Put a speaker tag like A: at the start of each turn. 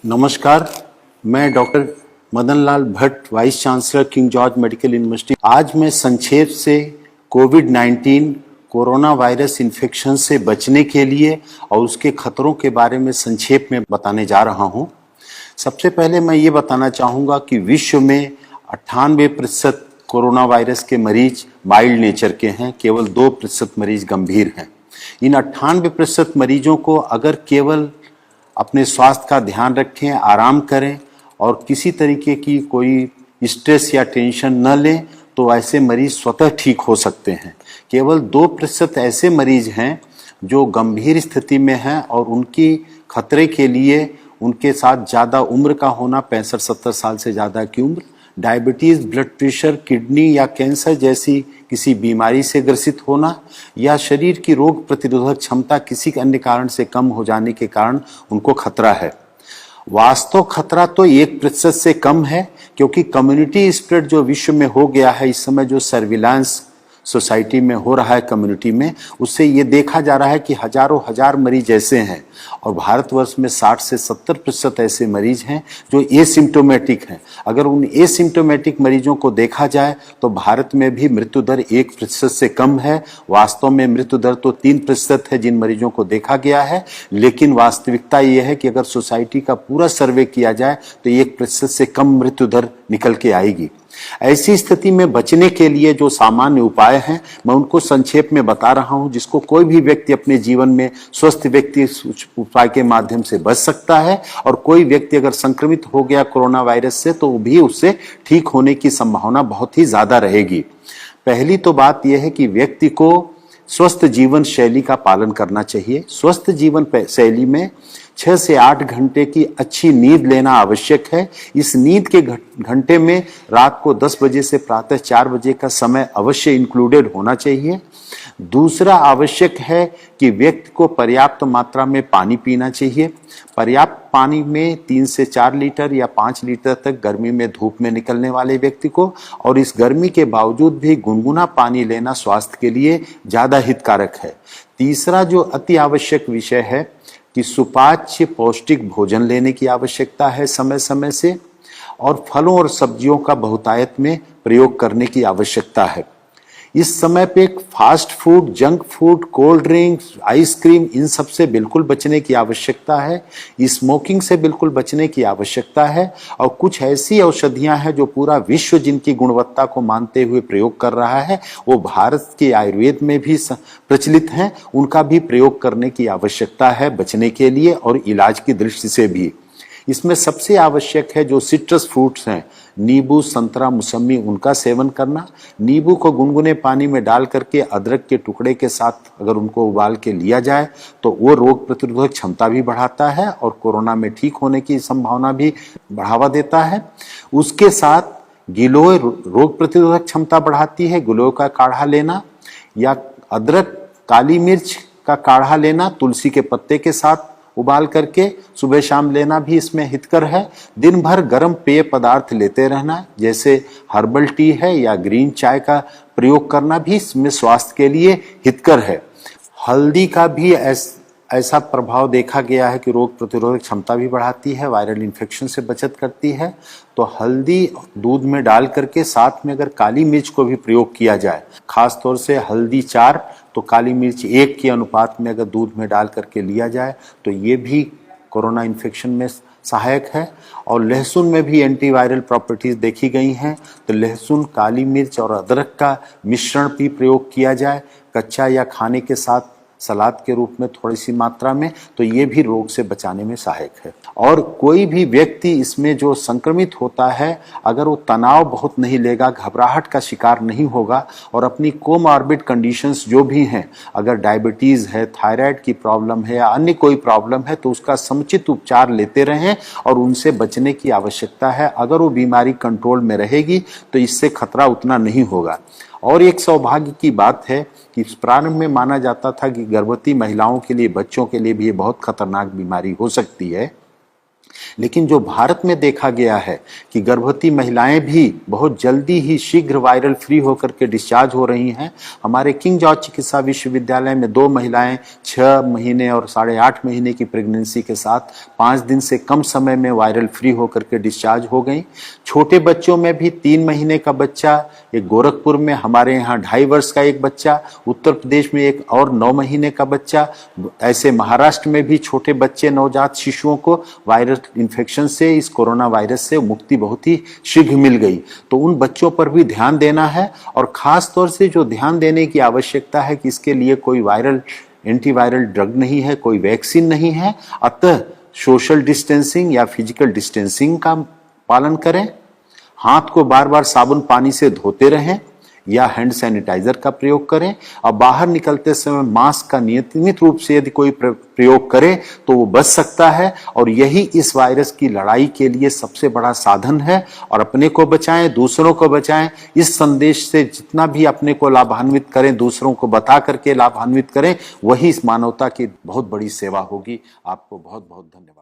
A: नमस्कार, मैं doctor Madan Lal Bhatt, vice chancellor King George medical university. आज मैं संक्षेप से कोविड-19 कोरोना वायरस इन्फेक्शन से बचने के लिए और उसके खतरों के बारे में संक्षेप में बताने जा रहा हूं। सबसे पहले मैं ये बताना चाहूँगा कि विश्व में 98% कोरोना वायरस के मरीज माइल्ड नेचर के हैं, केवल 2% मरीज गंभीर हैं। इन 98% मरीजों को अगर केवल अपने स्वास्थ्य का ध्यान रखें, आराम करें और किसी तरीके की कोई स्ट्रेस या टेंशन न लें तो ऐसे मरीज स्वतः ठीक हो सकते हैं। केवल 2% ऐसे मरीज हैं जो गंभीर स्थिति में हैं और उनकी खतरे के लिए उनके साथ ज़्यादा उम्र का होना, 65-70 साल से ज़्यादा की उम्र, डायबिटीज़, ब्लड प्रेशर, किडनी या कैंसर जैसी किसी बीमारी से ग्रसित होना या शरीर की रोग प्रतिरोधक क्षमता किसी अन्य कारण से कम हो जाने के कारण उनको खतरा है। वास्तव खतरा तो 1% से कम है, क्योंकि कम्युनिटी स्प्रेड जो विश्व में हो गया है इस समय, जो सर्विलांस सोसाइटी में हो रहा है कम्युनिटी में, उससे ये देखा जा रहा है कि हजारों हजार मरीज ऐसे हैं और भारतवर्ष में 60 से 70% ऐसे मरीज हैं जो एसिम्टोमेटिक हैं। अगर उन एसिम्टोमेटिक मरीजों को देखा जाए तो भारत में भी मृत्यु दर 1% से कम है। वास्तव में मृत्यु दर तो 3% है जिन मरीजों को देखा गया है, लेकिन वास्तविकता ये है कि अगर सोसाइटी का पूरा सर्वे किया जाए तो 1% से कम मृत्यु दर निकल के आएगी। ऐसी स्थिति में बचने के लिए जो सामान्य उपाय हैं मैं उनको संक्षेप में बता रहा हूं, जिसको कोई भी व्यक्ति अपने जीवन में स्वस्थ व्यक्ति उपाय के माध्यम से बच सकता है। और कोई व्यक्ति अगर संक्रमित हो गया कोरोना वायरस से तो भी उससे ठीक होने की संभावना बहुत ही ज्यादा रहेगी। पहली तो बात यह है कि व्यक्ति को स्वस्थ जीवन शैली का पालन करना चाहिए। स्वस्थ जीवन शैली में 6 से 8 घंटे की अच्छी नींद लेना आवश्यक है। इस नींद के घंटे में रात को 10 बजे से प्रातः 4 बजे का समय अवश्य इंक्लूडेड होना चाहिए। दूसरा आवश्यक है कि व्यक्ति को पर्याप्त मात्रा में पानी पीना चाहिए। पर्याप्त पानी में 3 से 4 लीटर या 5 लीटर तक गर्मी में धूप में निकलने वाले व्यक्ति को, और इस गर्मी के बावजूद भी गुनगुना पानी लेना स्वास्थ्य के लिए ज्यादा हितकारक है। तीसरा जो अति आवश्यक विषय है कि सुपाच्य पौष्टिक भोजन लेने की आवश्यकता है समय समय से, और फलों और सब्जियों का बहुतायत में प्रयोग करने की आवश्यकता है। इस समय पे fast food, junk food, cold drinks, ice cream, इन सब से बिल्कुल बचने की आवश्यकता है। स्मोकिंग से बिल्कुल बचने की आवश्यकता है। और कुछ ऐसी औषधियां हैं जो पूरा विश्व जिनकी गुणवत्ता को मानते हुए प्रयोग कर रहा है, वो भारत के आयुर्वेद में भी प्रचलित हैं, उनका भी प्रयोग करने की आवश्यकता है बचने के लिए और इलाज की दृष्टि से भी। इसमें सबसे आवश्यक है जो सिट्रस फ्रूट्स हैं, नींबू, संतरा, मौसमी, उनका सेवन करना। नींबू को गुनगुने पानी में डाल करके अदरक के टुकड़े के साथ अगर उनको उबाल के लिया जाए तो वो रोग प्रतिरोधक क्षमता भी बढ़ाता है और कोरोना में ठीक होने की संभावना भी बढ़ावा देता है। उसके साथ गिलोय रोग प्रतिरोधक क्षमता बढ़ाती है। गिलोय का काढ़ा लेना या अदरक, काली मिर्च का काढ़ा लेना तुलसी के पत्ते के साथ उबाल करके सुबह शाम लेना भी इसमें हितकर है। दिन भर गर्म पेय पदार्थ लेते रहना, जैसे हर्बल टी है या ग्रीन चाय का प्रयोग करना भी इसमें स्वास्थ्य के लिए हितकर है। हल्दी का भी ऐसा प्रभाव देखा गया है कि रोग प्रतिरोधक क्षमता भी बढ़ाती है, वायरल इन्फेक्शन से बचत करती है। तो हल्दी दूध में डाल करके साथ में अगर काली मिर्च को भी प्रयोग किया जाए, खास तौर से हल्दी 4 तो काली मिर्च 1 के अनुपात में अगर दूध में डाल करके लिया जाए तो ये भी कोरोना इन्फेक्शन में सहायक है। और लहसुन में भी एंटीवायरल प्रॉपर्टीज देखी गई हैं, तो लहसुन, काली मिर्च और अदरक का मिश्रण भी प्रयोग किया जाए कच्चा या खाने के साथ सलाद के रूप में थोड़ी सी मात्रा में, तो ये भी रोग से बचाने में सहायक है। और कोई भी व्यक्ति इसमें जो संक्रमित होता है अगर वो तनाव बहुत नहीं लेगा, घबराहट का शिकार नहीं होगा और अपनी कोमॉर्बिड कंडीशंस जो भी हैं, अगर डायबिटीज़ है, थायराइड की प्रॉब्लम है या अन्य कोई प्रॉब्लम है, तो उसका समुचित उपचार लेते रहें और उनसे बचने की आवश्यकता है। अगर वो बीमारी कंट्रोल में रहेगी तो इससे खतरा उतना नहीं होगा। और एक सौभाग्य की बात है कि प्रारंभ में माना जाता था कि गर्भवती महिलाओं के लिए, बच्चों के लिए भी ये बहुत खतरनाक बीमारी हो सकती है, लेकिन जो भारत में देखा गया है कि गर्भवती महिलाएं भी बहुत जल्दी ही शीघ्र वायरल फ्री होकर के डिस्चार्ज हो रही हैं। हमारे किंग जॉर्ज चिकित्सा विश्वविद्यालय में 2 महिलाएं 6 महीने और 8.5 महीने की प्रेगनेंसी के साथ 5 दिन से कम समय में वायरल फ्री होकर के डिस्चार्ज हो गई। छोटे बच्चों में भी 3 महीने का बच्चा, एक गोरखपुर में, हमारे यहाँ 2.5 वर्ष का एक बच्चा, उत्तर प्रदेश में एक और 9 महीने का बच्चा, ऐसे महाराष्ट्र में भी छोटे बच्चे नवजात शिशुओं को वायरल इन्फेक्शन से, इस कोरोना वायरस से मुक्ति बहुत ही शीघ्र मिल गई। तो उन बच्चों पर भी ध्यान देना है और खास तौर से जो ध्यान देने की आवश्यकता है कि इसके लिए कोई वायरल एंटीवायरल ड्रग नहीं है, कोई वैक्सीन नहीं है, अतः सोशल डिस्टेंसिंग या फिजिकल डिस्टेंसिंग का पालन करें, हाथ को बार बार साबुन पानी से धोते रहें या हैंड सैनिटाइजर का प्रयोग करें और बाहर निकलते समय मास्क का नियमित रूप से यदि कोई प्रयोग करे तो वो बच सकता है और यही इस वायरस की लड़ाई के लिए सबसे बड़ा साधन है। और अपने को बचाएं, दूसरों को बचाएं। इस संदेश से जितना भी अपने को लाभान्वित करें, दूसरों को बता करके लाभान्वित करें, वही इस मानवता की बहुत बड़ी सेवा होगी। आपको बहुत बहुत धन्यवाद।